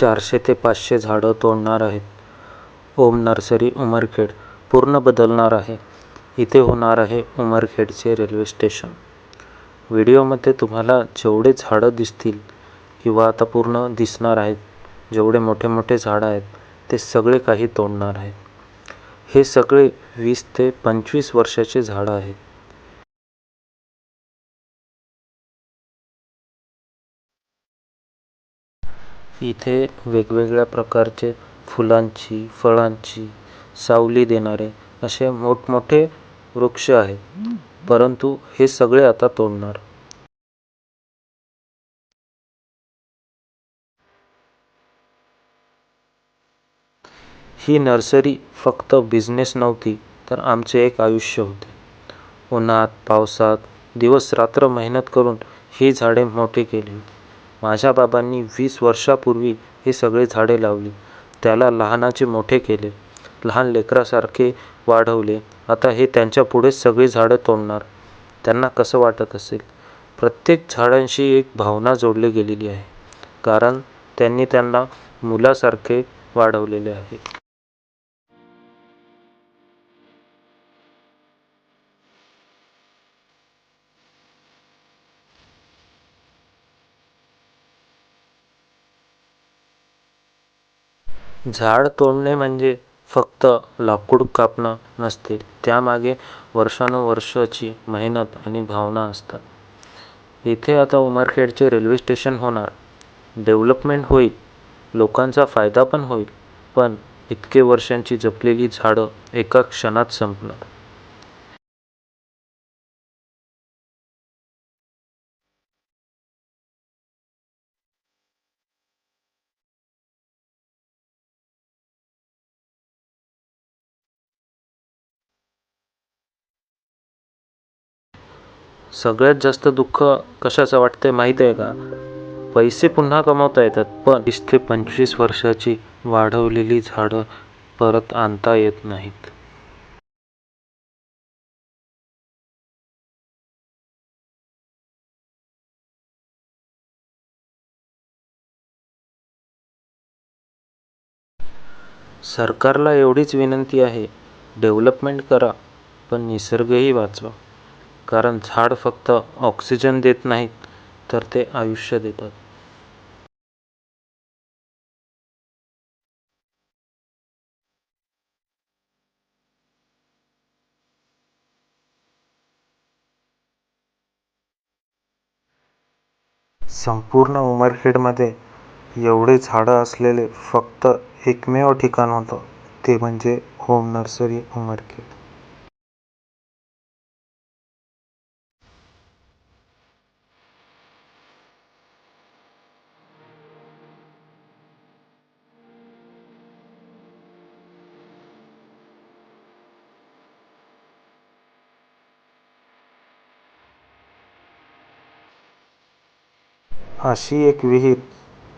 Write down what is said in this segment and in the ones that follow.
400 ते 500 झाडं तोडणार आहेत. ओम नर्सरी उमरखेड पूर्ण बदलणार आहे. इथे होणार आहे उमरखेडचे रेल्वे स्टेशन. व्हिडिओमध्ये तुम्हाला जेवढे झाडं दिसतील किंवा आता पूर्ण दिसणार आहेत, जेवढे मोठे मोठे झाडं आहेत ते सगळे काही तोडणार आहेत. हे सगळे 20 ते 25 वर्षाचे झाडं आहेत. इथे वेगवेगळ्या प्रकारचे फुलांची, फळांची सावली देणारे असे मोठमोठे वृक्ष आहेत, परंतु हे सगळे आता तोडणार. ही नर्सरी फक्त बिझनेस नव्हती, तर आमचे एक आयुष्य होते. उन्हात पावसात दिवस रात्र मेहनत करून ही झाडे मोठी केली. माझ्या बाबांनी 20 वर्षापूर्वी हे सगळे झाडे लावली, त्याला लहानाचे मोठे केले, लहान लेकरासारखे वाढवले. आता हे त्यांच्या पुढे सगळी झाडं तोडणार. त्यांना कसं वाटत असेल? प्रत्येक झाडांशी एक भावना जोडली गेलेली आहे, कारण त्यांनी त्यांना मुलासारखे वाढवलेले आहे. झाड तोडणे म्हणजे फक्त लाकूड कापणं नसते, त्यामागे वर्षानुवर्षाची मेहनत आणि भावना असतात. इथे आता उमरखेडचे रेल्वे स्टेशन होणार, डेव्हलपमेंट होईल, लोकांचा फायदा पण होईल, पण इतके वर्षांची जपलेली झाडं एका क्षणात संपणार. सगळ्यात जास्त दुःख कशाचं वाटतंय माहीत आहे का? पैसे पुन्हा कमवता येतात, पण 20 ते 25 वर्षाची वाढवलेली झाडं परत आणता येत नाहीत. सरकारला एवढीच विनंती आहे, डेव्हलपमेंट करा, पण निसर्गही वाचवा. कारण झाड फक्त ऑक्सिजन देत नाहीत, तर ते आयुष्य देतात. संपूर्ण उमरखेडमध्ये एवढे झाडं असलेले फक्त एकमेव ठिकाण होतं, ते म्हणजे ओम नर्सरी उमरखेड. अशी एक विहीर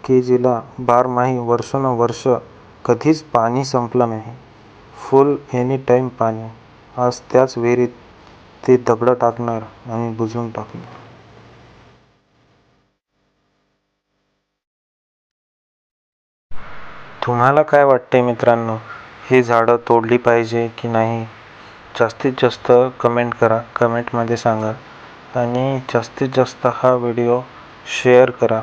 की जिला बारमाही वर्षानुवर्ष कधीच पाणी संपलं नाही. फुल एनी टाईम पाणी. आज त्याच विहिरीत ते दगडं टाकणार आणि बुजवून टाकणार. तुम्हाला काय वाटते मित्रांनो, ही झाडं तोडली पाहिजे की नाही? जास्तीत जास्त कमेंट करा, कमेंटमध्ये सांगा आणि जास्तीत जास्त हा व्हिडिओ शेअर करा.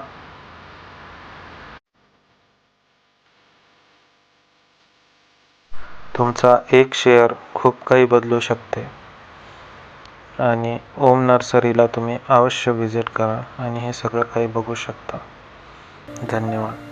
तुमचा एक शेअर खूप काही बदलू शकते. आणि ओम नर्सरीला तुम्ही अवश्य व्हिजिट करा आणि हे सगळं काही बघू शकता. धन्यवाद.